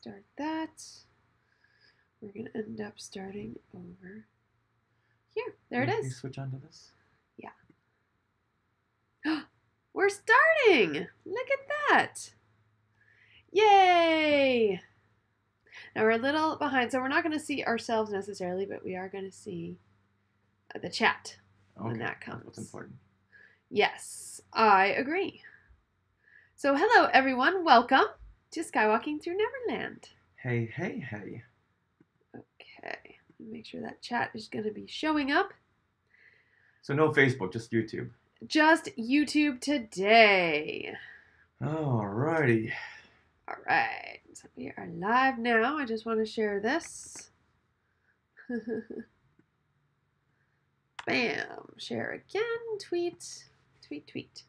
start that. We're going to end up starting over here. There it Can you is. switch on to this? We're starting! Look at that! Yay! Now we're a little behind, so we're not going to see ourselves necessarily, but we are going to see the chat when that comes. That's important. Yes, I agree. So hello everyone, welcome to Skywalking Through Neverland. Hey, hey, hey. Okay, make sure that chat is going to be showing up. So no Facebook, just YouTube. Just YouTube today. Alrighty. All right, so we are live now. I just want to share this. Bam, share again, tweet, tweet, tweet.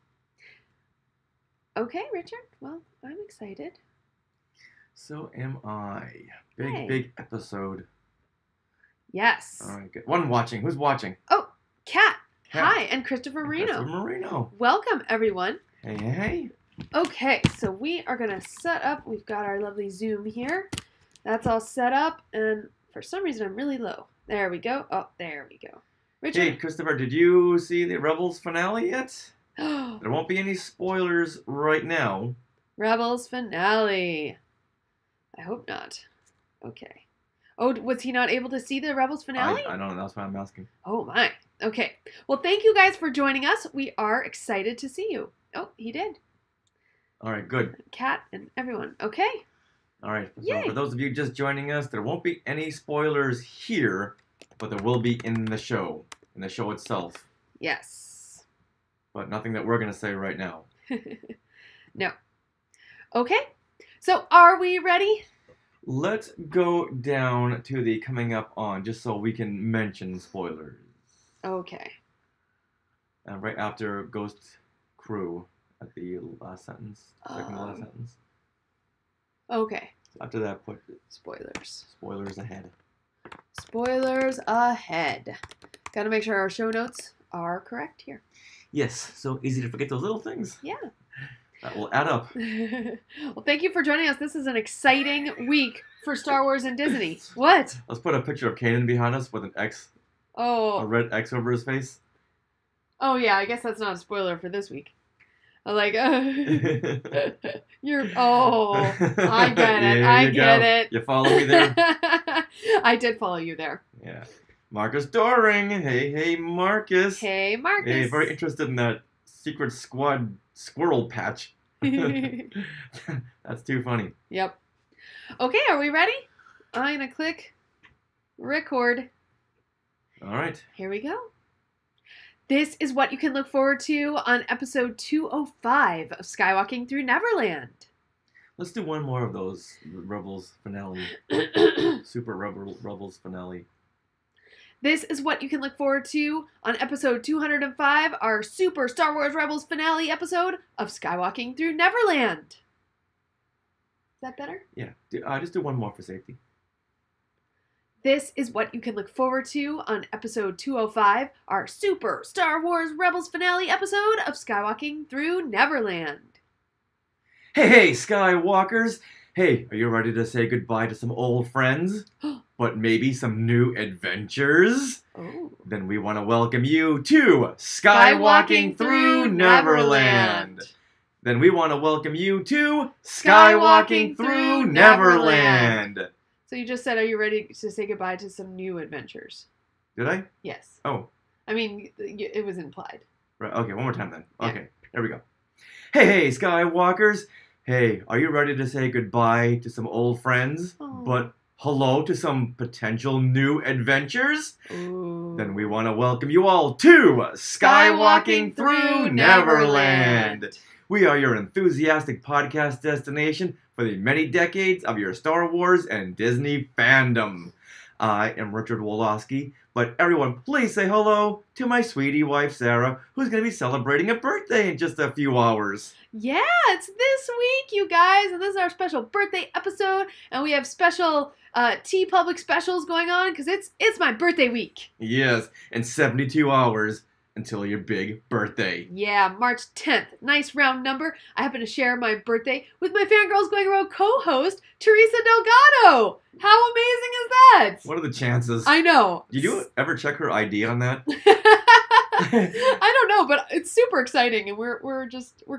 Okay, Richard, well, I'm excited. So am I. Big, Hey. big episode. Yes. Alright, good. One watching. Who's watching? Oh, Kat. Kat. Hi, and Christopher Marino. Christopher Marino. Welcome, everyone. Hey, hey, hey. Okay, so we are going to set up. We've got our lovely Zoom here. That's all set up, and for some reason, I'm really low. There we go. Oh, there we go. Hey, Richard. Christopher, did you see the Rebels finale yet? There won't be any spoilers right now. Rebels finale. I hope not. Okay. Oh, was he not able to see the Rebels finale? I don't know. That's why I'm asking. Oh, my. Okay. Well, thank you guys for joining us. We are excited to see you. Oh, he did. Alright, good. Kat and everyone. Okay. Alright, so Yay. for those of you just joining us, there won't be any spoilers here, but there will be in the show itself. Yes. But nothing that we're going to say right now. No. Okay. So are we ready? Let's go down to the coming up on, just so we can mention spoilers. Okay. Right after Ghost Crew at the last sentence, second to last Um. sentence. Okay. After that, put Spoilers. spoilers ahead. Spoilers ahead. Got to make sure our show notes are correct here. Yes, so easy to forget those little things. Yeah. That will add up. Well, thank you for joining us. This is an exciting week for Star Wars and Disney. What? Let's put a picture of Kanan behind us with an X, a Oh. red X over his face. Oh, yeah. I guess that's not a spoiler for this week. I'm like, you're. Oh, I get it. There I you get go. it. You follow me there? I did follow you there. Yeah. Marcus Doring. Hey, hey, Marcus. Hey, Marcus. Hey, very interested in that Secret Squad squirrel patch. That's too funny. Yep. Okay, are we ready? I'm going to click record. All right. Here we go. This is what you can look forward to on episode 205 of Skywalking Through Neverland. Let's do one more of those Rebels finale. Super Rebels finale. This is what you can look forward to on episode 205, our Super Star Wars Rebels finale episode of Skywalking Through Neverland. Is that better? Yeah. Just do one more for safety. This is what you can look forward to on episode 205, our Super Star Wars Rebels finale episode of Skywalking Through Neverland. Hey, hey, Skywalkers! Hey, are you ready to say goodbye to some old friends? But maybe some new adventures? Oh. Then we want to welcome you to Skywalking Through Neverland. Then we want to welcome you to Skywalking Through Neverland. So you just said, are you ready to say goodbye to some new adventures? Did I? Yes. Oh, I mean, it was implied. right. Okay, one more time then. Yeah. Okay, there we go. Hey, hey, Skywalkers! Hey, are you ready to say goodbye to some old friends? Oh. But hello to some potential new adventures? Ooh. Then we want to welcome you all to Skywalking Through Neverland. We are your enthusiastic podcast destination for the many decades of your Star Wars and Disney fandom. I am Richard Wolosky, but everyone please say hello to my sweetie wife Sarah, who's going to be celebrating a birthday in just a few hours. Yeah, it's this week, you guys, and this is our special birthday episode, and we have special T-Public specials going on, because it's my birthday week. Yes, in 72 hours, until your big birthday. Yeah, March 10th. Nice round number. I happen to share my birthday with my Fangirls Going Rogue co-host, Teresa Delgado. How amazing is that? What are the chances? I know. Did you ever check her ID on that? I don't know, but it's super exciting, and we're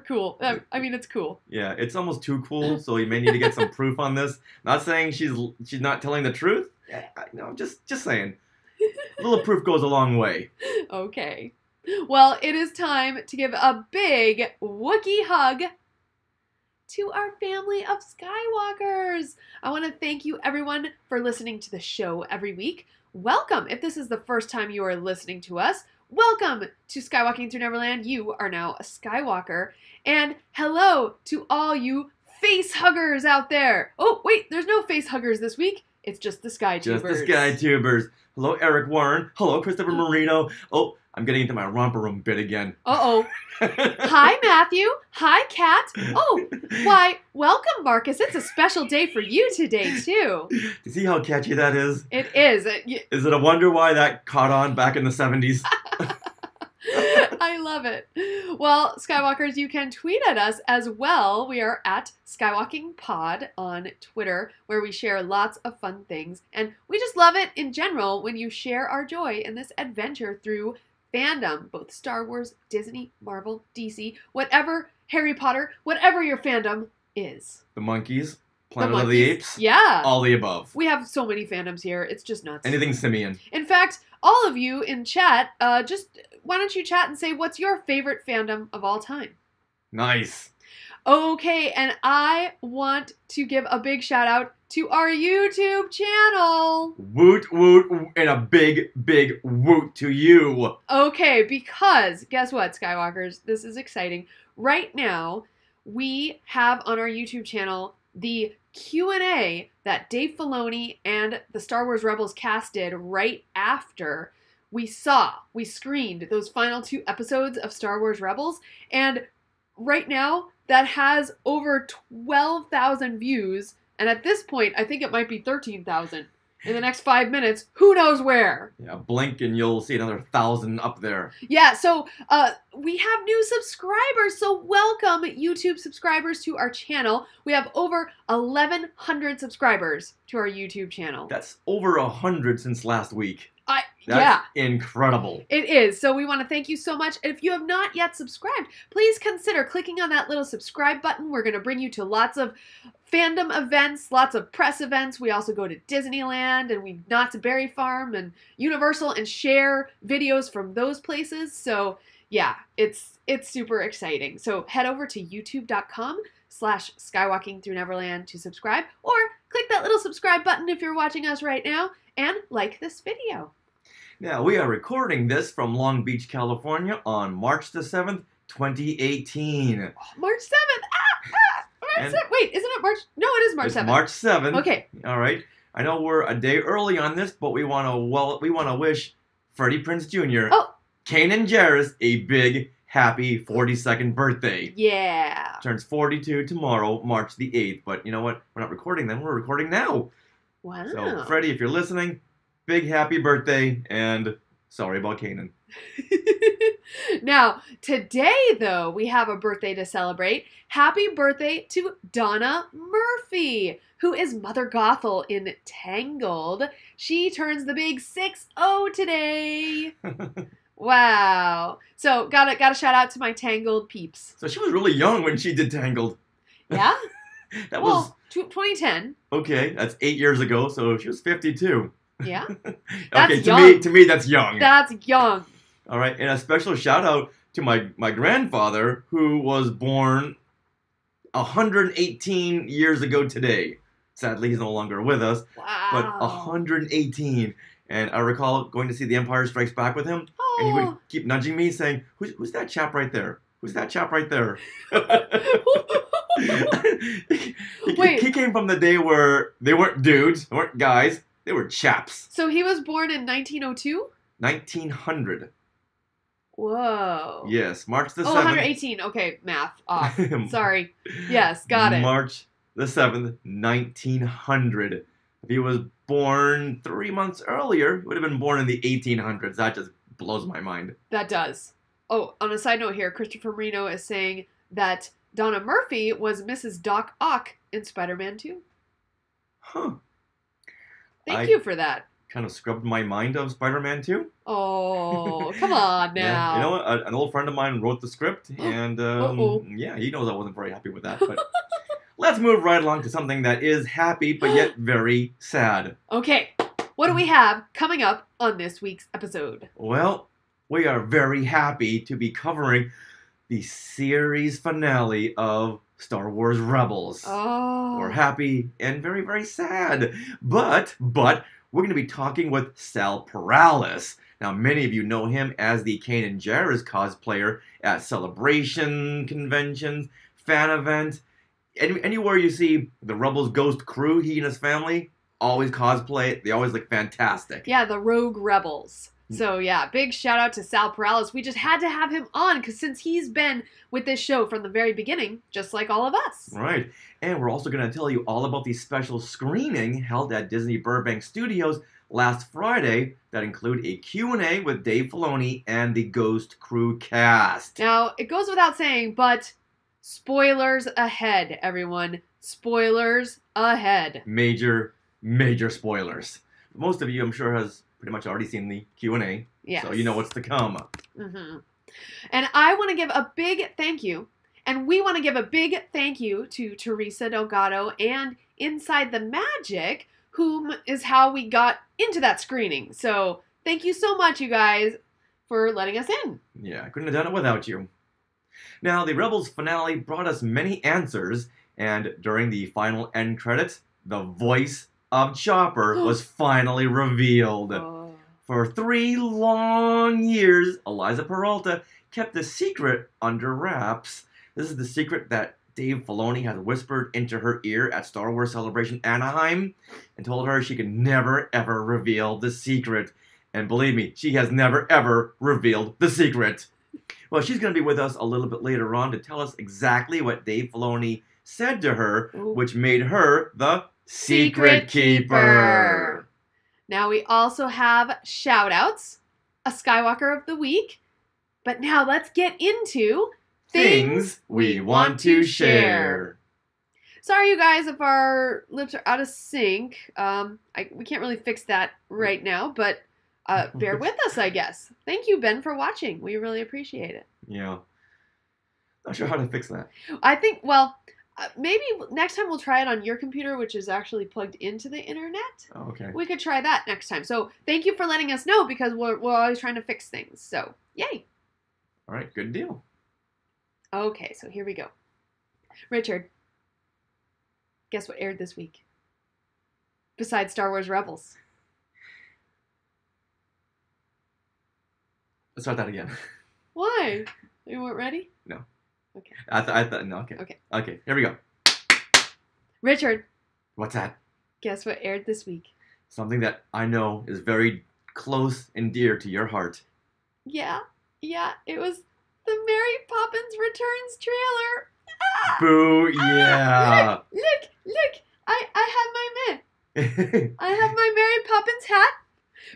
cool. I mean, it's cool. Yeah, it's almost too cool, so you may need to get some proof on this. Not saying she's not telling the truth. No, just saying. A little proof goes a long way. Okay. Well, it is time to give a big Wookiee hug to our family of Skywalkers. I want to thank you, everyone, for listening to the show every week. Welcome. If this is the first time you are listening to us, welcome to Skywalking Through Neverland. You are now a Skywalker. And hello to all you face huggers out there. Oh, wait, there's no face huggers this week. It's just the SkyTubers. Just the SkyTubers. Hello, Eric Warren. Hello, Christopher Marino. Oh, I'm getting into my romper room bit again. Uh-oh. Hi, Matthew. Hi, Kat. Oh, why, welcome, Marcus. It's a special day for you today, too. You see how catchy that is? It is. Is it a wonder why that caught on back in the 70s? I love it. Well, Skywalkers, you can tweet at us as well. We are at SkywalkingPod on Twitter, where we share lots of fun things. And we just love it in general when you share our joy in this adventure through fandom, both Star Wars, Disney, Marvel, DC, whatever, Harry Potter, whatever your fandom is. The Monkeys, Planet of the Apes. Yeah. All the above. We have so many fandoms here. It's just nuts. Anything simian. In fact, all of you in chat, why don't you chat and say what's your favorite fandom of all time? Nice. Okay, and I want to give a big shout out to our YouTube channel. Woot woot, and a big, big woot to you. Okay, because guess what, Skywalkers? This is exciting. Right now, we have on our YouTube channel the Q&A that Dave Filoni and the Star Wars Rebels cast did right after we screened those final 2 episodes of Star Wars Rebels, and right now that has over 12,000 views, and at this point I think it might be 13,000. In the next 5 minutes, who knows where? Yeah, blink and you'll see another 1,000 up there. Yeah, so we have new subscribers, so welcome YouTube subscribers to our channel. We have over 1,100 subscribers to our YouTube channel. That's over 100 since last week. That's incredible. It is. So we want to thank you so much. If you have not yet subscribed, please consider clicking on that little subscribe button. We're going to bring you to lots of fandom events, lots of press events. We also go to Disneyland and Knott's Berry Farm and Universal and share videos from those places. So yeah, it's super exciting. So head over to youtube.com/Skywalking Through Neverland to subscribe, or click that little subscribe button if you're watching us right now and like this video. Now, we are recording this from Long Beach, California on March the 7th, 2018. March 7th! March 7th. Wait, isn't it March? No, it is March 7th. March 7th. Okay. All right. I know we're a day early on this, but we want to wish Freddie Prinze Jr., Kanan Jarrus, a big, happy 42nd birthday. Yeah. Turns 42 tomorrow, March the 8th. But you know what? We're not recording then. We're recording now. Wow. So, Freddie, if you're listening, big happy birthday, and sorry about Kanan. Now, today, though, we have a birthday to celebrate. Happy birthday to Donna Murphy, who is Mother Gothel in Tangled. She turns the big 6-0 today. Wow. So, gotta shout out to my Tangled peeps. So she was really young when she did Tangled. Yeah? That was 2010. Okay, that's 8 years ago, so she was 52. Yeah. Okay, young. to me that's young. That's young. All right, and a special shout out to my grandfather, who was born 118 years ago today. Sadly, he's no longer with us. Wow. But 118. And I recall going to see The Empire Strikes Back with him, and he would keep nudging me, saying, "Who's that chap right there? Who's that chap right there?" Wait. He came from the day where they weren't dudes, they weren't guys, they were chaps. So he was born in 1902? 1900. Whoa. Yes, March the 7th. 118. Okay, math off. Sorry. Yes, got it. March the 7th, 1900. If he was born 3 months earlier, he would have been born in the 1800s. That just blows my mind. That does. Oh, on a side note here, Christopher Reno is saying that Donna Murphy was Mrs. Doc Ock in Spider-Man 2. Huh. Thank you for that. Kind of scrubbed my mind of Spider-Man 2. Oh, come on now. Yeah. You know what? An old friend of mine wrote the script, and yeah, he knows I wasn't very happy with that. But let's move right along to something that is happy, but yet very sad. Okay, what do we have coming up on this week's episode? Well, we are very happy to be covering the series finale of Star Wars Rebels. Oh. We're happy and very, very sad. But we're going to be talking with Sal Perales. Now, many of you know him as the Kanan Jarrus cosplayer at celebration conventions, fan events. Anywhere you see the Rebels Ghost crew, he and his family always cosplay. They always look fantastic. Yeah, the Rogue Rebels. So yeah, big shout out to Sal Perales. We just had to have him on because since he's been with this show from the very beginning, just like all of us. Right. And we're also going to tell you all about the special screening held at Disney Burbank Studios last Friday that include a Q&A with Dave Filoni and the Ghost Crew cast. Now, it goes without saying, but spoilers ahead, everyone. Spoilers ahead. Major spoilers. Most of you, I'm sure, has pretty much already seen the Q&A, yes. So you know what's to come. Mm-hmm. And I want to give a big thank you, and we want to give a big thank you to Teresa Delgado and Inside the Magic, whom is how we got into that screening. So thank you so much, you guys, for letting us in. Yeah, I couldn't have done it without you. Now, the Rebels finale brought us many answers, and during the final end credits, the voice of Chopper was finally revealed. For 3 long years, Eliza Peralta kept the secret under wraps. This is the secret that Dave Filoni has whispered into her ear at Star Wars Celebration Anaheim and told her she could never ever reveal the secret. And believe me, she has never ever revealed the secret. Well, she's going to be with us a little bit later on to tell us exactly what Dave Filoni said to her, which made her the Secret Keeper. Now we also have shout-outs, a Skywalker of the Week, but now let's get into Things We Want to Share. Sorry, you guys, if our lips are out of sync. We can't really fix that right now, but bear with us, I guess. Thank you, Ben, for watching. We really appreciate it. Yeah. Not sure how to fix that. I think, well, maybe next time we'll try it on your computer, which is actually plugged into the internet. Oh, okay. We could try that next time. So thank you for letting us know because we're always trying to fix things. So, yay. All right, good deal. Okay, so here we go. Richard, guess what aired this week? Besides Star Wars Rebels. Let's start that again. Why? You weren't ready? No. Okay. I thought, no, okay. Okay. Okay, here we go. Richard. What's that? Guess what aired this week? Something that I know is very close and dear to your heart. Yeah, it was the Mary Poppins Returns trailer. Ah! Boo, yeah. Look, I have my Mary Poppins hat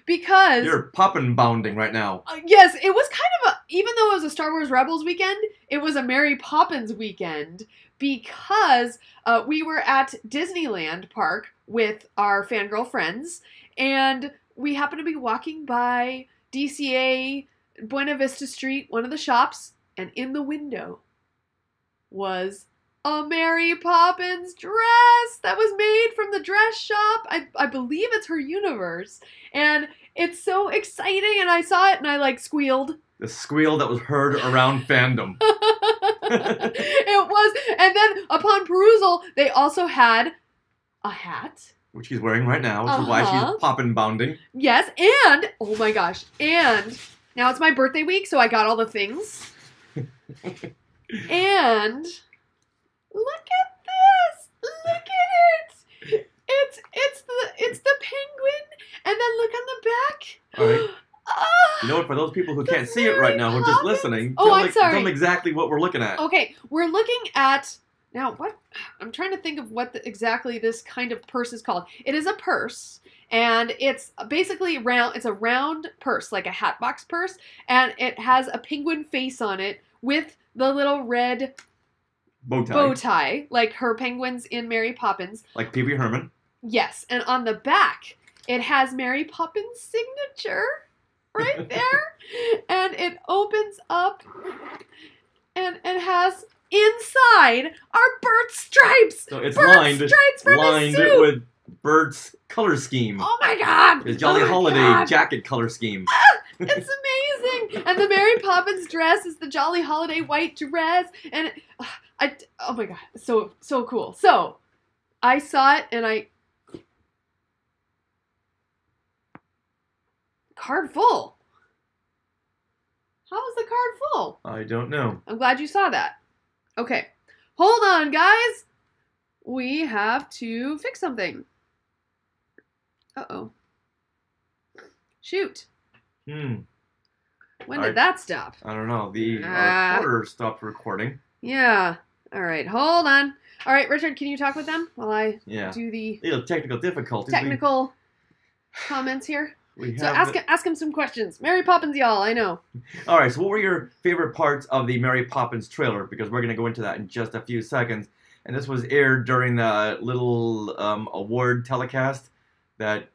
because... You're poppin' bounding right now. Yes, it was kind of even though it was a Star Wars Rebels weekend, it was a Mary Poppins weekend because we were at Disneyland Park with our fangirl friends, and we happened to be walking by DCA Buena Vista Street, one of the shops, and in the window was a Mary Poppins dress that was made from the dress shop. I believe it's her universe, and it's so exciting, and I saw it and I squealed. The squeal that was heard around fandom. It was, and then upon perusal, they also had a hat. Which he's wearing right now, which is why she's poppin' bounding. Yes, and, oh my gosh, and now it's my birthday week, so I got all the things. And look at this! Look at it! It's the penguin, and then look on the back. All right. You know what? For those people who can't see it right now, who are just listening, I'm sorry. tell them exactly what we're looking at. Okay, we're looking at now. What? I'm trying to think of what exactly this kind of purse is called. It is a purse, and it's basically round. It's a round purse, like a Hatbox purse, and it has a penguin face on it with the little red bow tie, like her penguins in Mary Poppins. Like Pee Wee Herman. Yes, and on the back, it has Mary Poppins' signature right there, and it opens up, and it has inside are Bert's stripes. So it's Bert's lined stripes from his suit. with Bert's color scheme. Oh my God! His Jolly Holiday jacket color scheme. It's amazing. And the Mary Poppins dress is the Jolly Holiday white dress, and oh my God, so cool. So I saw it, and card full. How is the card full? I don't know. I'm glad you saw that. Okay, hold on, guys. We have to fix something. Uh-oh. Shoot. When did that stop? I don't know. The recorder stopped recording. Yeah. All right, hold on. All right, Richard, can you talk with them while I do the technical difficulties. Technical comments here? So ask him some questions. Mary Poppins, y'all, I know. All right, so what were your favorite parts of the Mary Poppins trailer? Because we're going to go into that in just a few seconds. And this was aired during the little award telecast that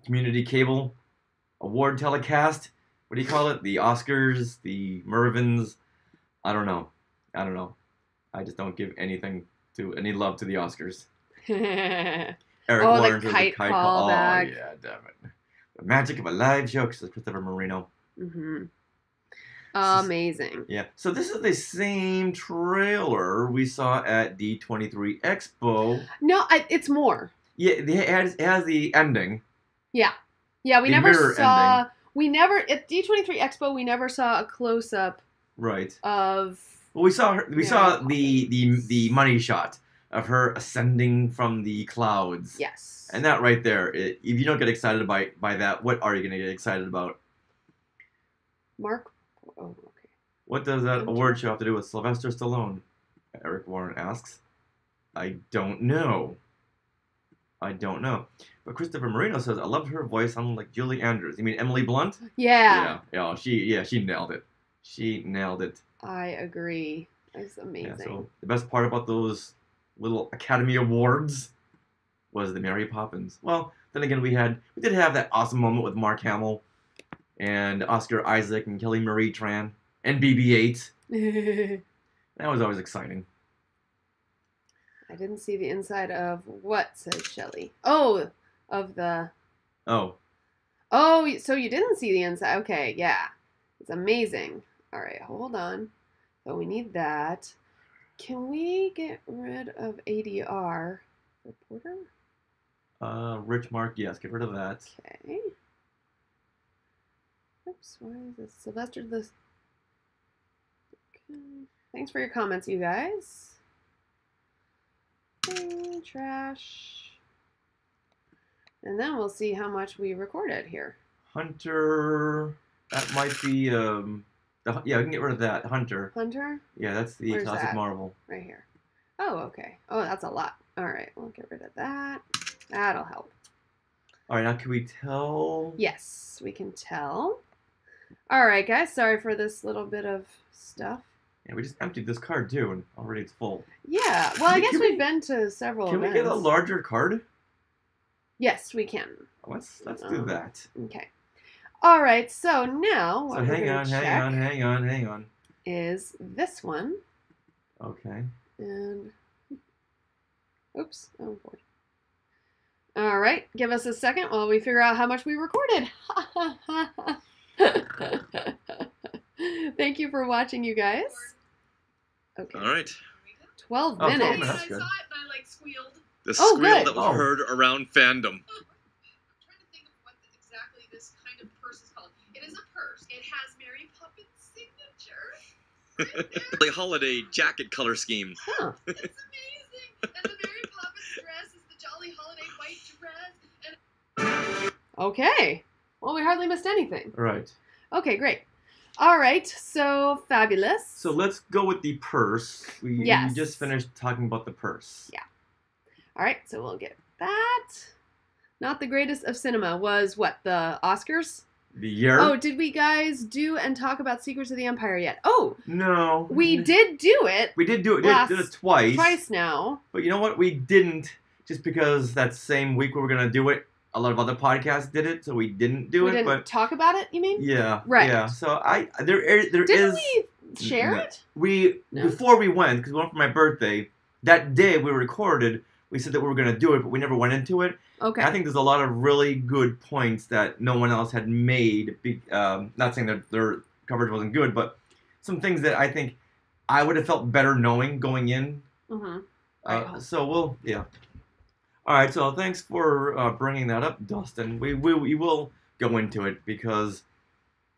community cable award telecast. What do you call it? The Oscars, the Mervins. I don't know. I just don't give any love to the Oscars. Eric Warren the kite call back. Oh, yeah, damn it. The magic of a live show, says Christopher Marino. Mm-hmm. Amazing. Yeah, so this is the same trailer we saw at D23 Expo. No, it's more. Yeah, it has the ending. Yeah. Yeah, we never saw... Ending. We never... At D23 Expo, we never saw a close-up... Right. ...of... Well, we saw the money shot of her ascending from the clouds. Yes. And that right there, if you don't get excited by that, what are you going to get excited about? Mark? Oh, okay. What does that award show have to do with Sylvester Stallone? Eric Warren asks. I don't know. But Christopher Marino says, I loved her voice sounding like Julie Andrews. You mean Emily Blunt? Yeah. Yeah, she nailed it. She nailed it. I agree. It's amazing. Yeah, so the best part about those little Academy Awards was the Mary Poppins. Well, then again, we did have that awesome moment with Mark Hamill and Oscar Isaac and Kelly Marie Tran and BB-8. That was always exciting. I didn't see the inside of what, says Shelley. Oh, of the... Oh. Oh, so you didn't see the inside. Okay, yeah. It's amazing. All right, hold on. So we need that. Can we get rid of ADR? Reporter? Rich Mark, yes, get rid of that. Okay. Oops, why is this? Sylvester this. Okay. Thanks for your comments, you guys. Okay, trash. And then we'll see how much we recorded here. Hunter. That might be, yeah, we can get rid of that. Hunter. Hunter? Yeah, that's the classic Marvel. Right here. Oh, okay. Oh, that's a lot. All right, we'll get rid of that. That'll help. All right, now can we tell? Yes, we can tell. All right, guys. Sorry for this little bit of stuff. Yeah, we just emptied this card, too, and already it's full. Yeah, well, I guess we've been to several events. Can we get a larger card? Yes, we can. Let's do that. Okay. All right, so now what hang on. Is this one. Okay. And oops, oh boy. All right, give us a second while we figure out how much we recorded. Thank you for watching, you guys. Okay. All right. 12 minutes. Oh, that's good. The squeal that was heard around fandom. The holiday jacket color scheme. Huh. It's amazing. And the Mary Poppins dress is the Jolly Holiday white dress. Okay. Well, we hardly missed anything. Right. Okay, great. All right, so fabulous. So let's go with the purse. We just finished talking about the purse. Yeah. All right, so we'll get that. Not the greatest of cinema was what, the Oscars? The year? Oh, did we guys do and talk about Secrets of the Empire yet? Oh, no. We did do it. We did do it. Did it twice. Twice now. But you know what? We didn't, just because that same week we were gonna do it. A lot of other podcasts did it, so we didn't do it. We didn't talk about it. You mean? Yeah. Right. Yeah. So there is. Didn't we share it? Before we went, because we went for my birthday. That day we recorded. We said that we were gonna do it, but we never went into it. Okay. I think there's a lot of really good points that no one else had made. Not saying that their coverage wasn't good, but some things that I think I would have felt better knowing going in. Mm-hmm. So yeah. All right, so thanks for bringing that up, Dustin. We will go into it because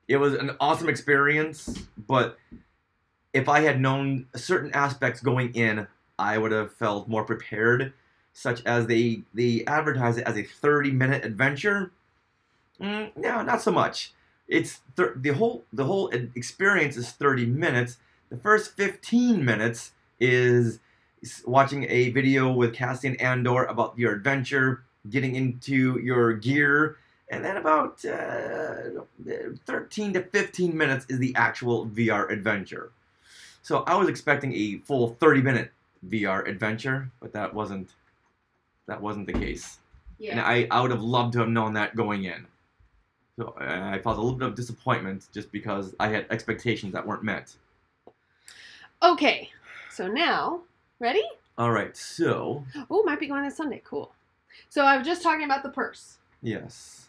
it was an awesome experience, but if I had known certain aspects going in, I would have felt more prepared, such as they advertise it as a 30-minute adventure. No, not so much. It's the whole experience is 30 minutes. The first 15 minutes is watching a video with Cassian Andor about your adventure, getting into your gear, and then about 13 to 15 minutes is the actual VR adventure. So I was expecting a full 30-minute VR adventure, but that wasn't the case. Yeah. And I would have loved to have known that going in. So I felt a little bit of disappointment just because I had expectations that weren't met. Okay, so now, ready? All right, so... Oh, might be going this Sunday. Cool. So I was just talking about the purse. Yes.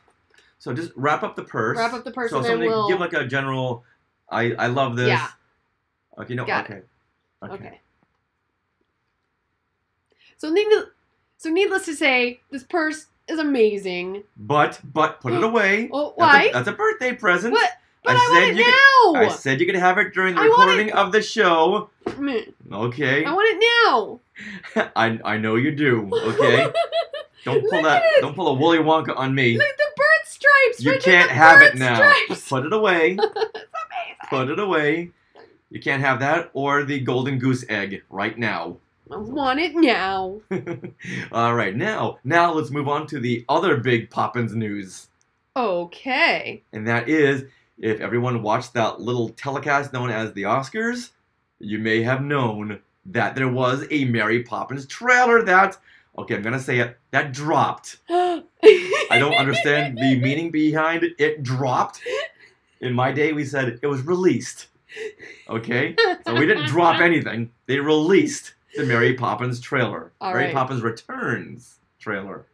So just wrap up the purse. Wrap up the purse, so and then we'll... give like a general, I love this. Yeah. Okay, no, Got okay. It. Okay. So needless to say, this purse is amazing. But put it away. Oh, why? That's a birthday present. But I want it now. I said you could have it during the recording of the show. Okay. I want it now. I know you do. Okay. Don't pull a Willy Wonka on me. Look at the bird stripes. You Richard, can't have it now. Stripes. Put it away. It's amazing. Put it away. You can't have that or the golden goose egg right now. I want it now. All right, now let's move on to the other big Poppins news. Okay. And that is, if everyone watched that little telecast known as the Oscars, you may have known that there was a Mary Poppins trailer that, okay, I'm gonna say it, that dropped. I don't understand the meaning behind it. It dropped. In my day, we said it was released. Okay? So we didn't drop anything. They released the Mary Poppins trailer. Mary Poppins Returns trailer.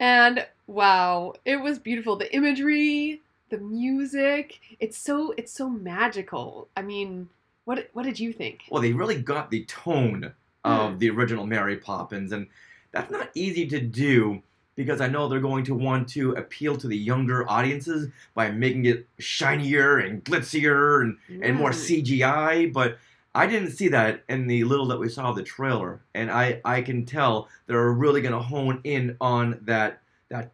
And wow, it was beautiful. The imagery, the music, it's so magical. I mean, what did you think? Well, they really got the tone of the original Mary Poppins, and that's not easy to do because I know they're going to want to appeal to the younger audiences by making it shinier and glitzier and more CGI, but I didn't see that in the little that we saw of the trailer, and I can tell they're really going to hone in on that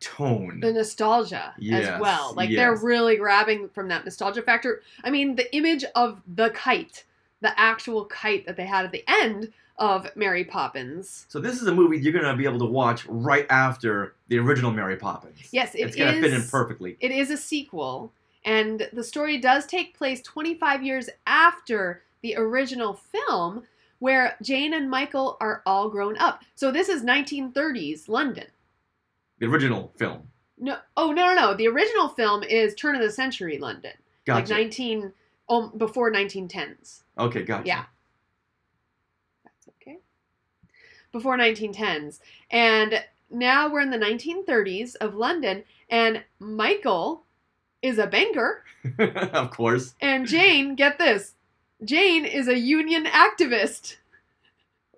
tone. The nostalgia as well. Like they're really grabbing from that nostalgia factor. I mean, the image of the kite, the actual kite that they had at the end of Mary Poppins. So this is a movie you're going to be able to watch right after the original Mary Poppins. Yes, it's going to fit in perfectly. It is a sequel, and the story does take place 25 years after the original film, where Jane and Michael are all grown up. So this is 1930s London. The original film. No. The original film is turn of the century London. Gotcha. Like before 1910s. Okay, gotcha. Yeah. That's okay. Before 1910s. And now we're in the 1930s of London, and Michael is a banker. Of course. And Jane, get this, Jane is a union activist.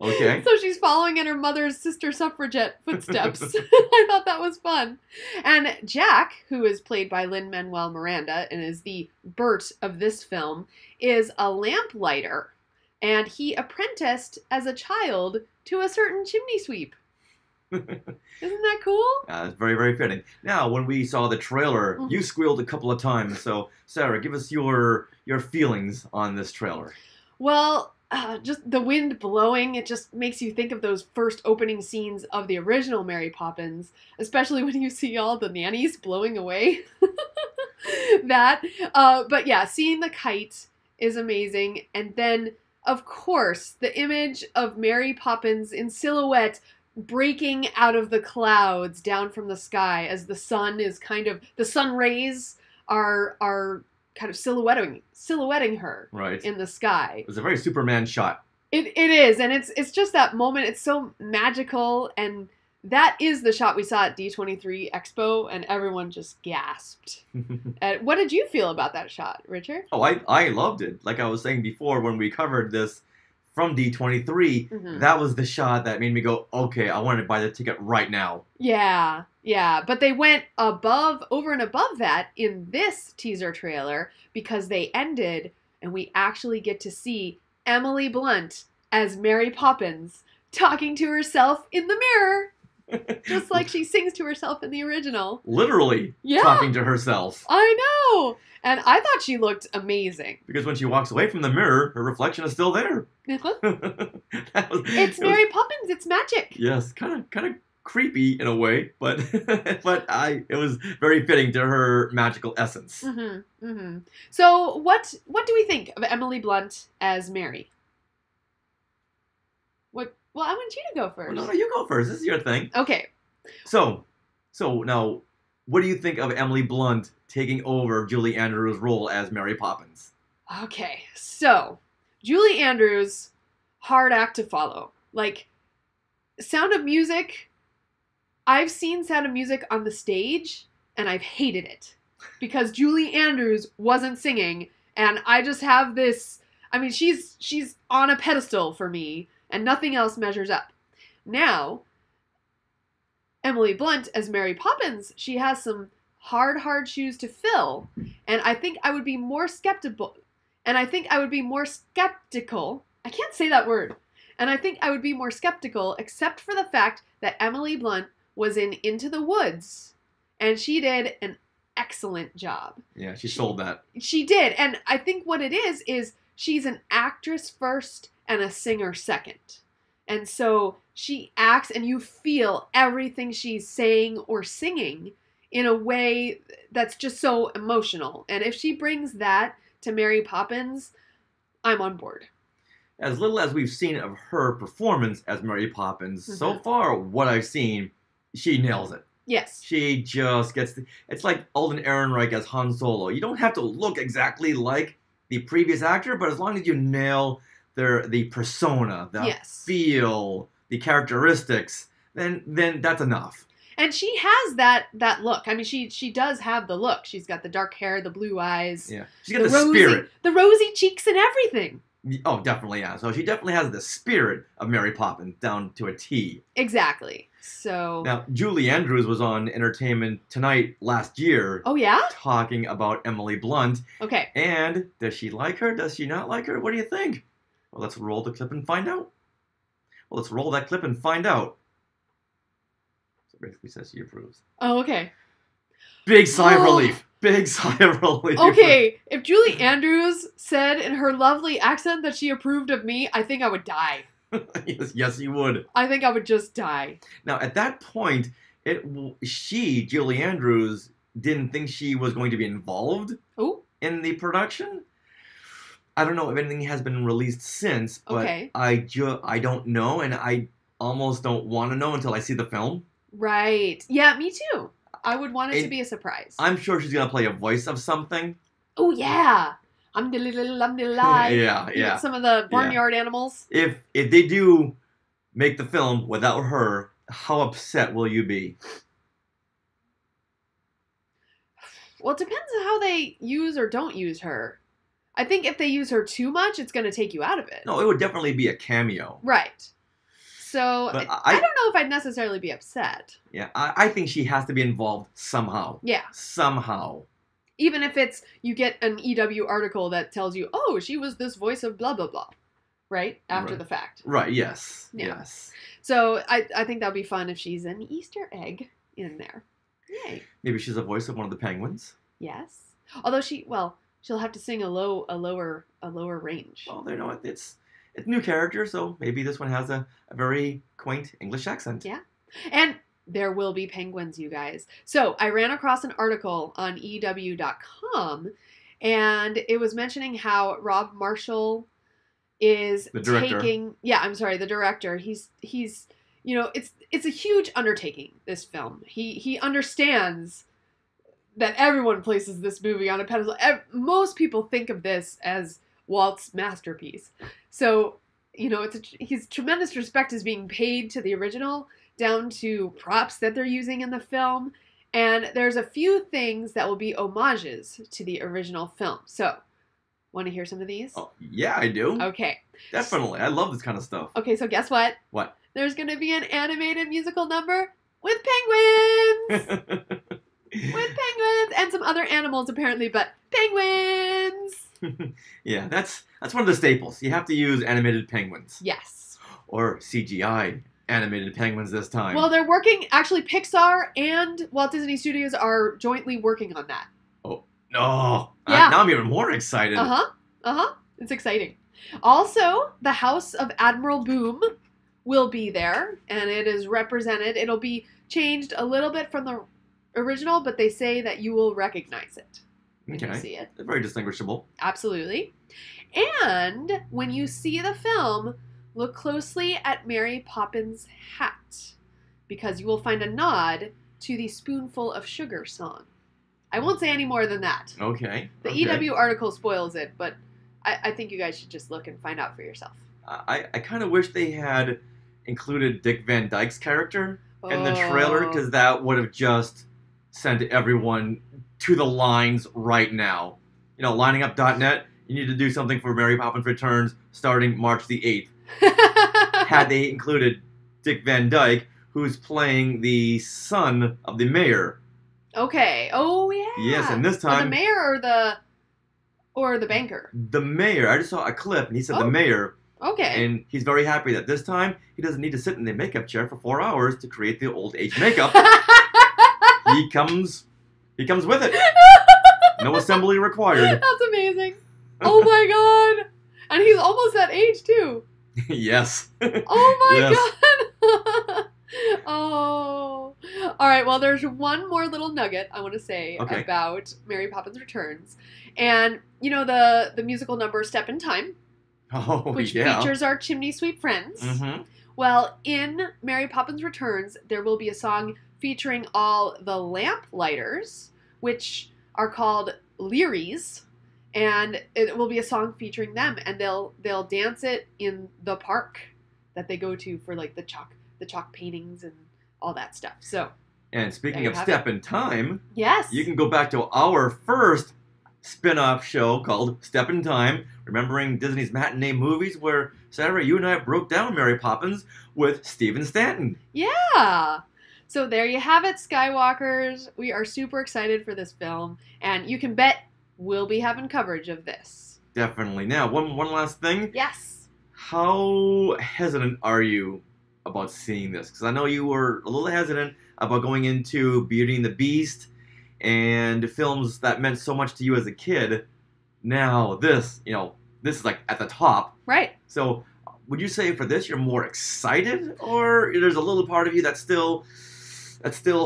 Okay. So she's following in her mother's sister suffragette footsteps. I thought that was fun. And Jack, who is played by Lin-Manuel Miranda and is the Bert of this film, is a lamplighter. And he apprenticed as a child to a certain chimney sweep. Isn't that cool? It's very, very fitting. Now, when we saw the trailer, you squealed a couple of times. So, Sarah, give us your feelings on this trailer. Well, just the wind blowing, it just makes you think of those first opening scenes of the original Mary Poppins, especially when you see all the nannies blowing away. But yeah, seeing the kite is amazing. And then, of course, the image of Mary Poppins in silhouette breaking out of the clouds down from the sky as the sun is the sun rays are kind of silhouetting her right in the sky. It's a very Superman shot. It is, and it's just that moment. It's so magical, and that is the shot we saw at D23 Expo, and everyone just gasped. What did you feel about that shot, Richard? Oh, I loved it. Like I was saying before when we covered this from D23, that was the shot that made me go, okay, I want to buy the ticket right now. Yeah, but they went over and above that in this teaser trailer because they ended and we actually get to see Emily Blunt as Mary Poppins talking to herself in the mirror. Just like she sings to herself in the original. Literally talking to herself. I know. And I thought she looked amazing. Because when she walks away from the mirror, her reflection is still there. It's Mary Poppins. It's magic. Yes, kind of creepy in a way, but it was very fitting to her magical essence. So what do we think of Emily Blunt as Mary? Well, I want you to go first. No, you go first. This is your thing. Okay. So now, what do you think of Emily Blunt taking over Julie Andrews' role as Mary Poppins? Okay, so Julie Andrews, hard act to follow. Like, Sound of Music, I've seen Sound of Music on the stage, and I've hated it. Because Julie Andrews wasn't singing, and I just have this, I mean, she's on a pedestal for me, and nothing else measures up. Now, Emily Blunt as Mary Poppins, she has some hard shoes to fill, and I think I would be more skeptical. I can't say that word. And I think I would be more skeptical, except for the fact that Emily Blunt was in Into the Woods, and she did an excellent job. Yeah, she sold that. She did, and I think what it is she's an actress first and a singer second. And so she acts and you feel everything she's saying or singing in a way that's just so emotional. And if she brings that to Mary Poppins, I'm on board. As little as we've seen of her performance as Mary Poppins, so far what I've seen, she nails it. Yes. She just gets... It's like Alden Ehrenreich as Han Solo. You don't have to look exactly like the previous actor, but as long as you nail the persona, the feel, the characteristics, then that's enough. And she has that look. I mean, she does have the look. She's got the dark hair, the blue eyes. Yeah, she's got the spirit. The rosy cheeks and everything. Oh, definitely, yeah. So she definitely has the spirit of Mary Poppins down to a T. Exactly. So... Now, Julie Andrews was on Entertainment Tonight last year. Oh, yeah? Talking about Emily Blunt. Okay. And does she like her? Does she not like her? What do you think? Well, let's roll the clip and find out. So basically says she approves. Oh, okay. Big sigh of relief. Big sigh of relief. Okay, if Julie Andrews said in her lovely accent that she approved of me, I think I would die. Yes, you would. I think I would just die. Now, at that point, Julie Andrews, didn't think she was going to be involved in the production. I don't know if anything has been released since, but I don't know, and I almost don't want to know until I see the film. Right. Yeah, me too. I would want it to be a surprise. I'm sure she's going to play a voice of something. Oh, yeah. I'm the lie. Yeah. Some of the barnyard animals. If they do make the film without her, how upset will you be? Well, it depends on how they use or don't use her. I think if they use her too much, it's going to take you out of it. No, it would definitely be a cameo. Right. So, I don't know if I'd necessarily be upset. Yeah, I think she has to be involved somehow. Yeah. Somehow. Even if you get an EW article that tells you, oh, she was this voice of blah, blah, blah. right? After Right. the fact. Right, yes. Yeah. Yes. So I think that would be fun if she's an Easter egg in there. Yay. Maybe she's a voice of one of the penguins. Yes. Although she'll have to sing a lower range. Well, they know it's a new character, so maybe this one has a very quaint English accent. Yeah. And there will be penguins, you guys. So I ran across an article on EW.com, and it was mentioning how Rob Marshall is The director. the director. He's it's a huge undertaking, this film. He understands that everyone places this movie on a pedestal. Most people think of this as Walt's masterpiece. So, his tremendous respect is being paid to the original, down to props that they're using in the film. And there's a few things that will be homages to the original film. So, want to hear some of these? Oh, yeah, I do. Okay. Definitely. I love this kind of stuff. Okay, so guess what? What? There's going to be an animated musical number with penguins! With penguins! And some other animals, apparently, but penguins! Yeah, that's one of the staples. You have to use animated penguins. Yes. Or CGI animated penguins this time. Well, they're working, actually, Pixar and Walt Disney Studios are jointly working on that. no. Yeah. Now I'm even more excited. It's exciting. Also, the House of Admiral Boom will be there, and it is represented. It'll be changed a little bit from the original, but they say that you will recognize it when you see it. They're very distinguishable. Absolutely. And when you see the film, look closely at Mary Poppins' hat, because you will find a nod to the Spoonful of Sugar song. I won't say any more than that. Okay. The okay. EW article spoils it, but I think you guys should just look and find out for yourself. I kind of wish they had included Dick Van Dyke's character in the trailer, because that would have just sent everyone to the lines right now. Liningup.net, you need to do something for Mary Poppins Returns starting March the 8th. Had they included Dick Van Dyke, who's playing the son of the mayor. Okay. Oh, yeah. Yes, and this time... the mayor or the banker? The mayor. I just saw a clip, and he said the mayor. Okay. And he's very happy that this time he doesn't need to sit in the makeup chair for 4 hours to create the old age makeup. He comes with it. No assembly required. That's amazing. Oh my god. And he's almost that age too. Yes. Oh my Yes. god. Oh. All right, well there's one more little nugget I want to say about Mary Poppins Returns. And the musical number Step in Time, which features our chimney sweep friends. Mm-hmm. Well, in Mary Poppins Returns, there will be a song featuring all the Lamplighters, which are called Learys, and it will be a song featuring them, and they'll dance it in the park that they go to for like the chalk paintings and all that stuff. So, and speaking of Step in Time, yes, you can go back to our first spin-off show called Step in Time, remembering Disney's matinee movies, where Sarah, you and I broke down Mary Poppins with Stephen Stanton. Yeah. So there you have it, Skywalkers. We are super excited for this film, and you can bet we'll be having coverage of this. Definitely. Now, one last thing. Yes. How hesitant are you about seeing this? Because I know you were a little hesitant about going into Beauty and the Beast and films that meant so much to you as a kid. Now, this is like at the top. Right. So, would you say for this you're more excited, or there's a little part of you that's still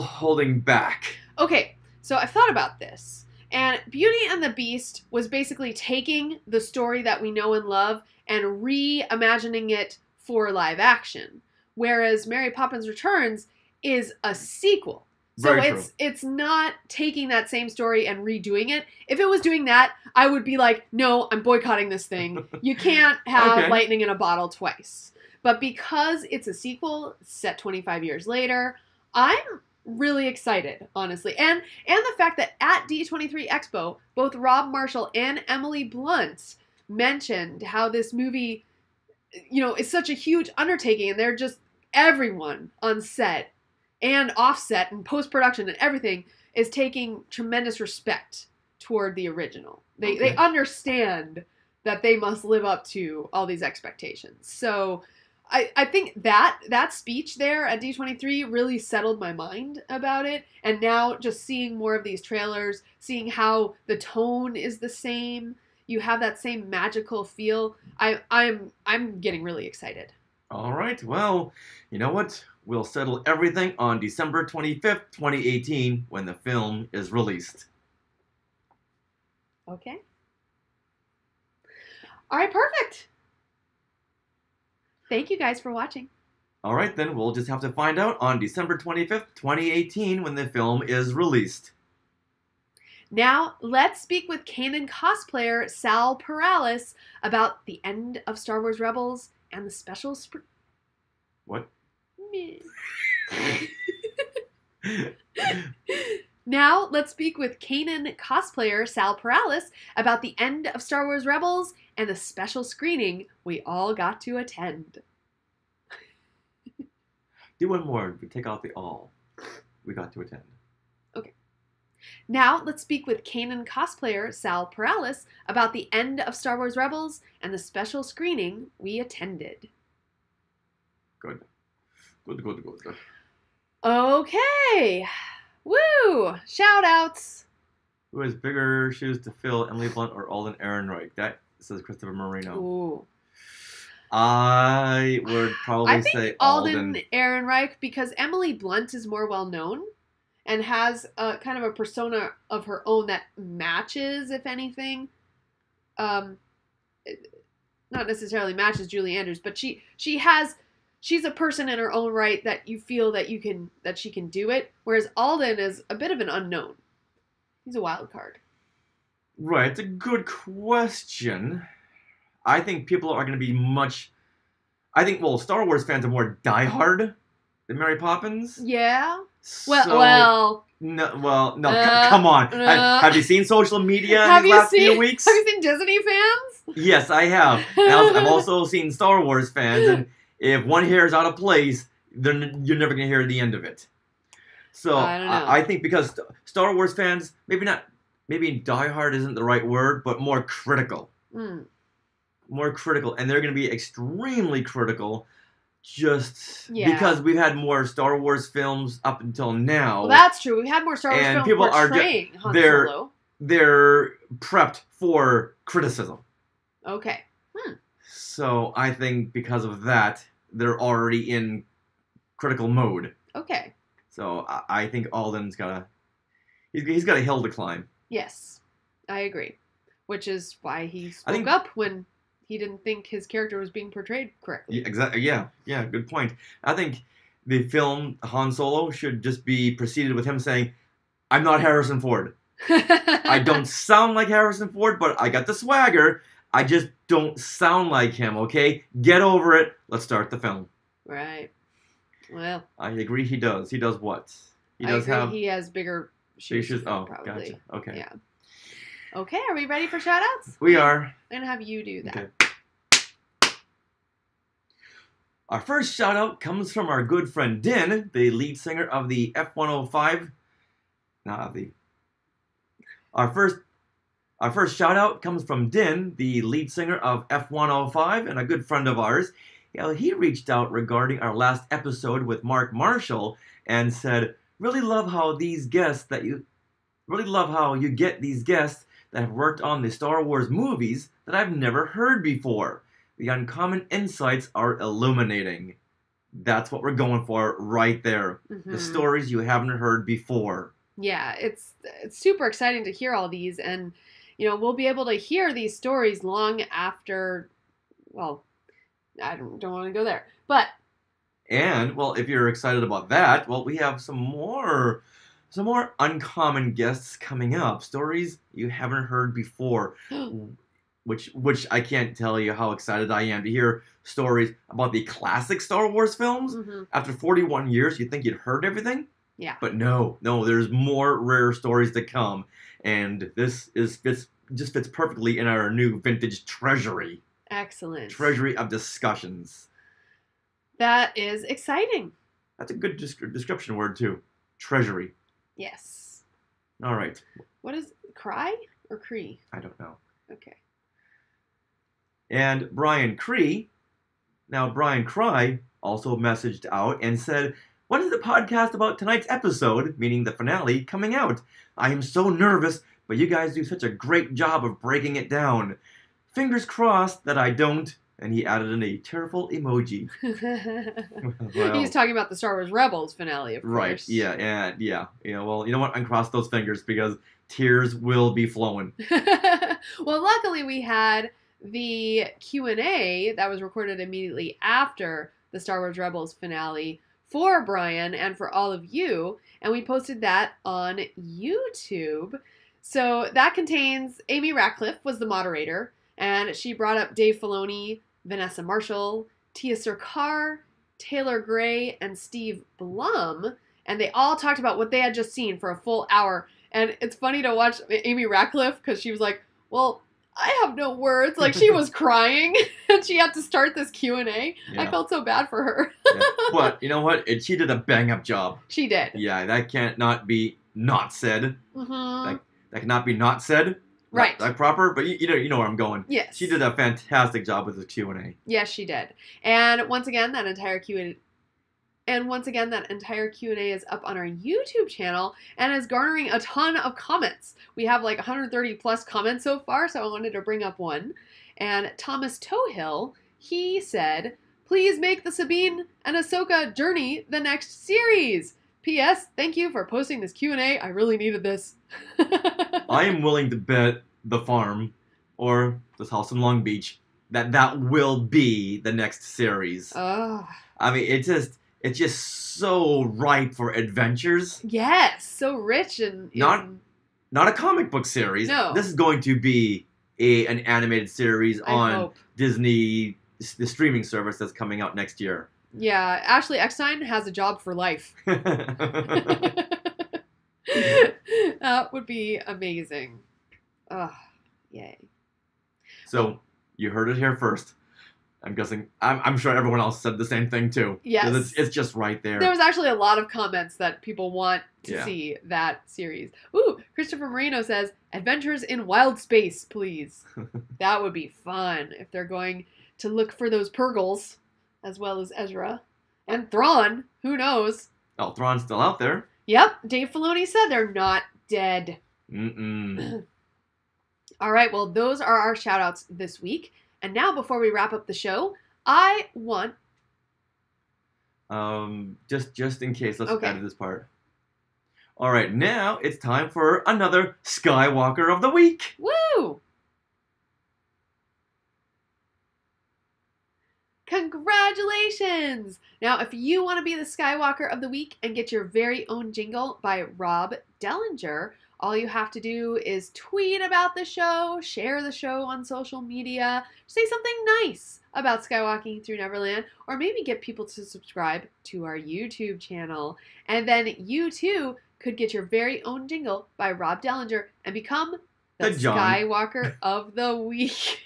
holding back? Okay, so I've thought about this. And Beauty and the Beast was basically taking the story that we know and love and reimagining it for live action. Whereas Mary Poppins Returns is a sequel. So it's not taking that same story and redoing it. If it was doing that, I would be like, no, I'm boycotting this thing. You can't have lightning in a bottle twice. But because it's a sequel set 25 years later, I'm really excited, honestly. And the fact that at D23 Expo, both Rob Marshall and Emily Blunt mentioned how this movie, is such a huge undertaking, and they're just everyone on set and offset and post-production and everything is taking tremendous respect toward the original. They understand that they must live up to all these expectations. So I think that speech there at D23 really settled my mind about it. And now just seeing more of these trailers, seeing how the tone is the same, you have that same magical feel. I'm getting really excited. All right. Well, you know what? We'll settle everything on December 25th, 2018, when the film is released. Okay. All right, perfect. Thank you guys for watching. All right, then we'll just have to find out on December 25th, 2018, when the film is released. Now, let's speak with Kanan cosplayer Sal Perales about the end of Star Wars Rebels and the special What? Now, let's speak with Kanan cosplayer Sal Perales about the end of Star Wars Rebels and the special screening we all got to attend. Do one more. We take off the all. We got to attend. Okay. Now, let's speak with Kanan cosplayer Sal Perales about the end of Star Wars Rebels and the special screening we attended. Good. Good. Okay. Woo! Shout outs. Who has bigger shoes to fill, Emily Blunt or Alden Ehrenreich? That says Christopher Marino. Ooh. I would probably say Alden Ehrenreich, because Emily Blunt is more well known and has a kind of a persona of her own that matches, if anything. Not necessarily matches Julie Andrews, but she's a person in her own right that you feel that she can do it, whereas Alden is a bit of an unknown. He's a wild card. Right, it's a good question. I think people are going to be Star Wars fans are more diehard than Mary Poppins. Yeah. So, No, come on. Have you seen social media in these last few weeks? Have you seen Disney fans? Yes, I have. And I've also seen Star Wars fans, and if one hair is out of place, then you're never going to hear the end of it. So I don't know. I think because Star Wars fans, maybe diehard isn't the right word, but more critical. More critical, and they're going to be extremely critical because we've had more Star Wars films up until now. Well, that's true. We've had more Star Wars films people portraying Han Solo. They're prepped for criticism. Okay. So I think because of that, they're already in critical mode. Okay. So I think Alden's he's got a hill to climb. Yes, I agree. Which is why he spoke up when he didn't think his character was being portrayed correctly. Yeah, exactly. Yeah, good point. I think the film Han Solo should just be preceded with him saying, "I'm not Harrison Ford. I don't sound like Harrison Ford, but I got the swagger. I just don't sound like him, okay? Get over it. Let's start the film." Right. Well, I agree he does. He does what? He he has bigger shoes. Oh, probably. Gotcha. Okay. Yeah. Okay, are we ready for shout-outs? We are. I'm going to have you do that. Okay. Our first shout-out comes from our good friend Din, the lead singer of the F-105. Our first shout-out comes from Din, the lead singer of F-105, and a good friend of ours. He reached out regarding our last episode with Mark Marshall and said, really love how you get these guests that have worked on the Star Wars movies that I've never heard before. The uncommon insights are illuminating. That's what we're going for right there. Mm-hmm. The stories you haven't heard before. Yeah, it's super exciting to hear all these, and we'll be able to hear these stories long after. Well, I don't want to go there, but. And if you're excited about that, we have some more uncommon guests coming up. Stories you haven't heard before. Which I can't tell you how excited I am to hear stories about the classic Star Wars films. Mm-hmm. After 41 years, you'd think you'd heard everything. Yeah. But no, there's more rare stories to come. And this fits perfectly in our new vintage treasury. Excellent. Treasury of discussions. That is exciting. That's a good description word, too. Treasury. Yes. All right. What is cry or cree? I don't know. Okay. And Brian Cree, now Brian Cry, also messaged out and said, "What is the podcast about tonight's episode," meaning the finale, "coming out? I am so nervous, but you guys do such a great job of breaking it down. Fingers crossed that I don't." And he added in a tearful emoji. Well, He's talking about the Star Wars Rebels finale, of course. right, yeah, and yeah. Well, you know what? Uncross those fingers because tears will be flowing. Well, luckily we had the Q&A that was recorded immediately after the Star Wars Rebels finale for Brian and for all of you, and we posted that on YouTube. So that contains Amy Ratcliffe was the moderator, and she brought up Dave Filoni, Vanessa Marshall, Tia Sircar, Taylor Gray, and Steve Blum, and they all talked about what they had just seen for a full hour. And it's funny to watch Amy Ratcliffe because she was like, well, I have no words. Like, she was crying, and she had to start this Q&A. Yeah. I felt so bad for her. Yeah. But you know what? She did a bang-up job. She did. Yeah, that can't not be not said. Mm-hmm. That cannot be not said. Right. Not proper, but you know where I'm going. Yes. She did a fantastic job with the Q&A. Yes, she did. And once again, that entire Q&A is up on our YouTube channel and is garnering a ton of comments. We have like 130 plus comments so far, so I wanted to bring up one. And Thomas Tohill, he said, "Please make the Sabine and Ahsoka journey the next series. P.S. Thank you for posting this Q&A. I really needed this." I am willing to bet the farm or this house in Long Beach that will be the next series. Oh. I mean, it's just so ripe for adventures. Yes, so rich and Not a comic book series. No. This is going to be an animated series I on hope. Disney, the streaming service that's coming out next year. Yeah, Ashley Eckstein has a job for life. That would be amazing. Oh, yay. So, you heard it here first. I'm guessing, I'm sure everyone else said the same thing too. Yes. 'Cause it's just right there. There was actually a lot of comments that people want to Yeah. see that series. Ooh, Christopher Marino says, "Adventures in Wild Space, please." That would be fun if they're going to look for those Purgles, as well as Ezra. And Thrawn, who knows? Oh, Thrawn's still out there. Yep, Dave Filoni said they're not dead. Mm-mm. All right, well, those are our shout-outs this week. And now, before we wrap up the show, I want... Just in case, let's Okay. add this part. All right, now it's time for another Skywalker of the Week. Woo! Congratulations! Now, if you want to be the Skywalker of the Week and get your very own jingle by Rob Dellinger, all you have to do is tweet about the show, share the show on social media, say something nice about Skywalking Through Neverland, or maybe get people to subscribe to our YouTube channel. And then you too could get your very own jingle by Rob Dellinger and become the The John. Skywalker of the Week.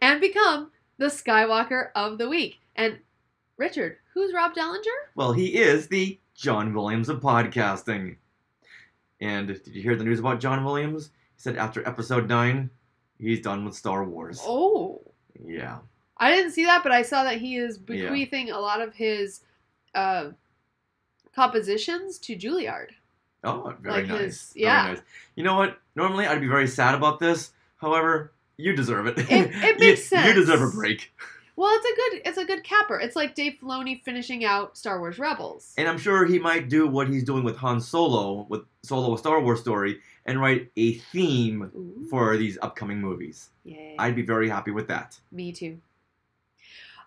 And become the Skywalker of the Week. And Richard, who's Rob Dellinger? Well, he is the John Williams of podcasting. And did you hear the news about John Williams? He said after episode 9, he's done with Star Wars. Oh. Yeah. I didn't see that, but I saw that he is bequeathing a lot of his compositions to Juilliard. Oh, very Like nice. his- yeah. Very nice. You know what? Normally I'd be very sad about this. However, you deserve it. It makes sense. You deserve a break. Well, it's a good capper. It's like Dave Filoni finishing out Star Wars Rebels. And I'm sure he might do what he's doing with Han Solo, with Solo: A Star Wars Story, and write a theme Ooh. for these upcoming movies. Yay. I'd be very happy with that. Me too.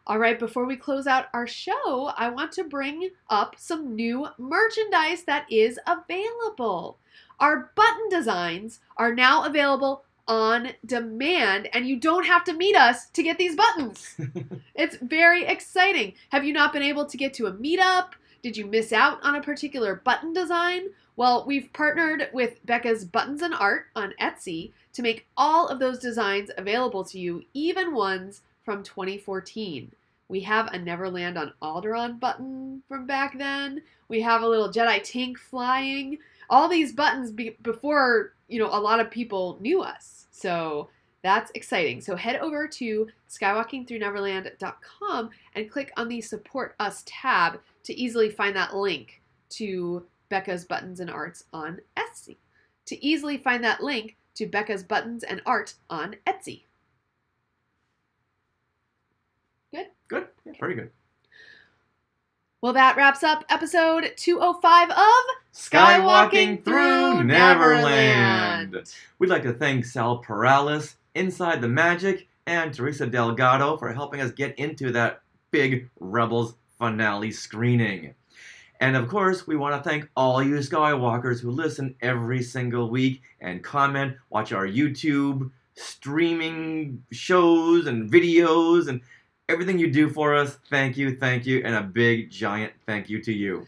All right, before we close out our show, I want to bring up some new merchandise that is available. Our button designs are now available on demand, and you don't have to meet us to get these buttons. It's very exciting. Have you not been able to get to a meetup? Did you miss out on a particular button design? Well, we've partnered with Becca's Buttons and Art on Etsy to make all of those designs available to you, even ones from 2014. We have a Neverland on Alderaan button from back then. We have a little Jedi tank flying. All these buttons before, a lot of people knew us. So That's exciting. So head over to skywalkingthroughneverland.com and click on the Support Us tab to easily find that link to Becca's Buttons and Arts on Etsy. To easily find that link to Becca's Buttons and Art on Etsy. Good? Good. Yeah, very good. Well, that wraps up episode 205 of Skywalking Through Neverland. We'd like to thank Sal Perales, Inside the Magic, and Teresa Delgado for helping us get into that big Rebels finale screening. And of course, we want to thank all you Skywalkers who listen every single week and comment, watch our YouTube streaming shows and videos and everything you do for us. Thank you, and a big, giant thank you to you.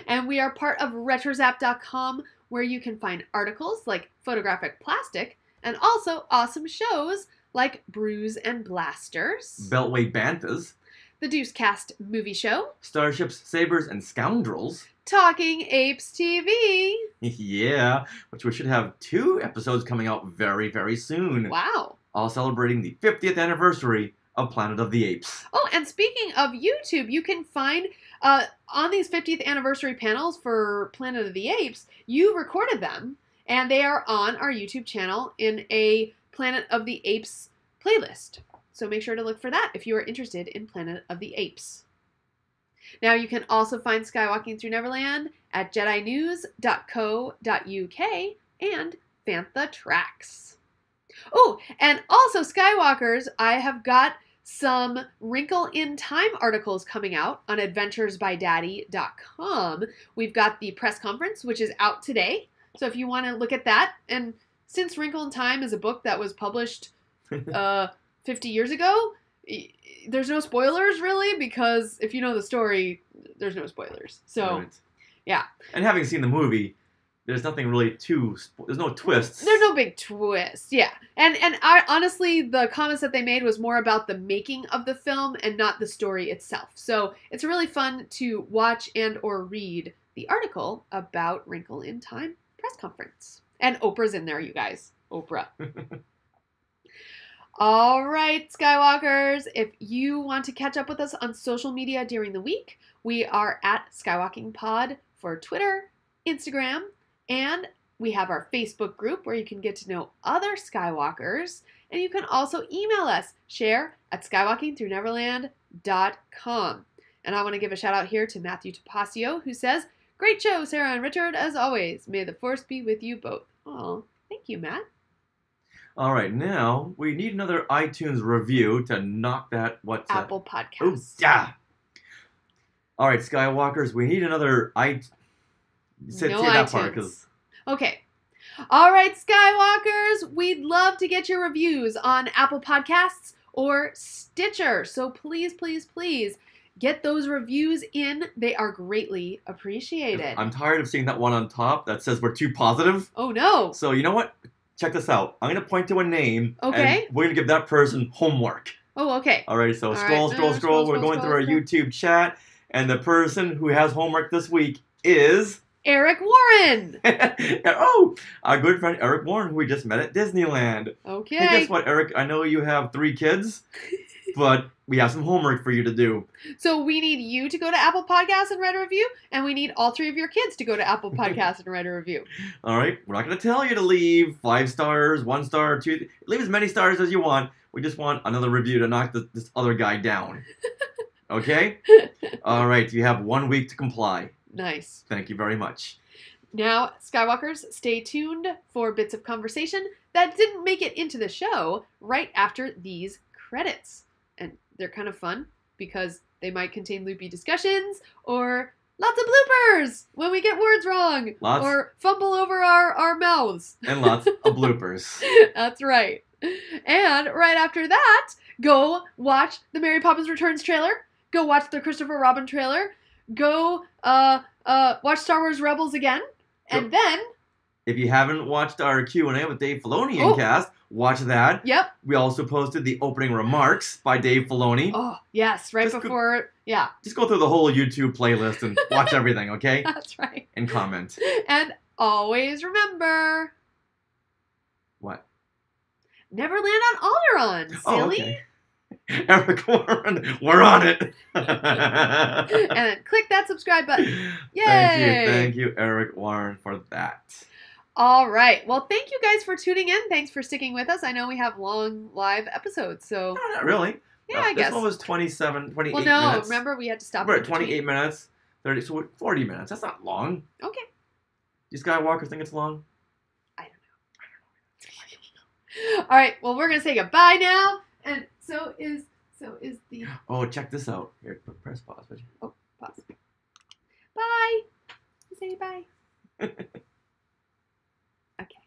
And we are part of Retrozap.com, where you can find articles like Photographic Plastic, and also awesome shows like Brews and Blasters, Beltway Banthas, The Deuce Cast Movie Show, Starships, Sabers, and Scoundrels, Talking Apes TV. Yeah, which we should have 2 episodes coming out very, very soon. Wow. All celebrating the 50th anniversary of Planet of the Apes. Oh, and speaking of YouTube, you can find on these 50th anniversary panels for Planet of the Apes, you recorded them, and they are on our YouTube channel in a Planet of the Apes playlist. So make sure to look for that if you are interested in Planet of the Apes. Now you can also find Skywalking Through Neverland at jedinews.co.uk and Fantha Tracks. Oh, and also Skywalkers, I have got some Wrinkle in Time articles coming out on adventuresbydaddy.com. We've got the press conference, which is out today. So if you want to look at that, and since Wrinkle in Time is a book that was published 50 years ago, there's no spoilers really, because if you know the story, there's no spoilers. So, right. Yeah. And having seen the movie, there's nothing really there's no twists. There's no big twists, yeah. And I honestly, the comments that they made was more about the making of the film and not the story itself. So it's really fun to watch and or read the article about Wrinkle in Time press conference. And Oprah's in there, you guys. Oprah. All right, Skywalkers, if you want to catch up with us on social media during the week, we are at Skywalking Pod for Twitter, Instagram, and we have our Facebook group where you can get to know other Skywalkers. And you can also email us, share@skywalkingthroughneverland.com. And I want to give a shout out here to Matthew Tapasio, who says, "Great show, Sarah and Richard, as always. May the force be with you both." Oh, thank you, Matt. All right, now we need another iTunes review to knock that, Apple Podcasts. Oh, yeah. All right, Skywalkers, we need another say that part, 'cause... Okay. All right, Skywalkers, we'd love to get your reviews on Apple Podcasts or Stitcher. So please, please, please get those reviews in. They are greatly appreciated. I'm tired of seeing that one on top that says we're too positive. Oh, no. So you know what? Check this out. I'm going to point to a name. Okay. And we're going to give that person homework. Oh, okay. All right, so scroll. We're going through our YouTube chat. And the person who has homework this week is... Eric Warren. Oh, our good friend Eric Warren, who we just met at Disneyland. Okay. Hey, guess what, Eric? I know you have 3 kids, but we have some homework for you to do. So we need you to go to Apple Podcasts and write a review, and we need all 3 of your kids to go to Apple Podcasts and write a review. All right. We're not going to tell you to leave 5 stars, 1 star, 2. Leave as many stars as you want. We just want another review to knock this other guy down. Okay? All right. You have 1 week to comply. Nice. Thank you very much. Now, Skywalkers, stay tuned for bits of conversation that didn't make it into the show right after these credits. And they're kind of fun because they might contain loopy discussions or lots of bloopers when we get words wrong. Or fumble over our mouths. And lots of bloopers. That's right. And right after that, go watch the Mary Poppins Returns trailer. Go watch the Christopher Robin trailer. Go watch Star Wars Rebels again. And then... If you haven't watched our Q&A with Dave Filoni and cast, watch that. Yep. We also posted the opening remarks by Dave Filoni. Oh, yes. Right before... Yeah. Just go through the whole YouTube playlist and watch everything, okay? That's right. And comment. And always remember... What? Neverland on Alderaan. Silly. Oh, okay. Eric Warren, we're on it. And click that subscribe button. Yay! Thank you, Eric Warren, for that. All right. Well, thank you guys for tuning in. Thanks for sticking with us. I know we have long live episodes, so No, not really. yeah, I guess. This one was 28 Well, no, minutes. remember we had to stop. We're in at 28 between. minutes, 30, so 40 minutes. That's not long. Okay. Do Skywalker think it's long? I don't know. All right. Well, we're gonna say goodbye now, and so is the Oh, check this out. Here, press pause. Would you? pause. Bye. Say bye. Okay.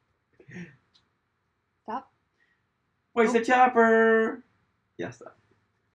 Stop. Where's the chopper? Yes, stop.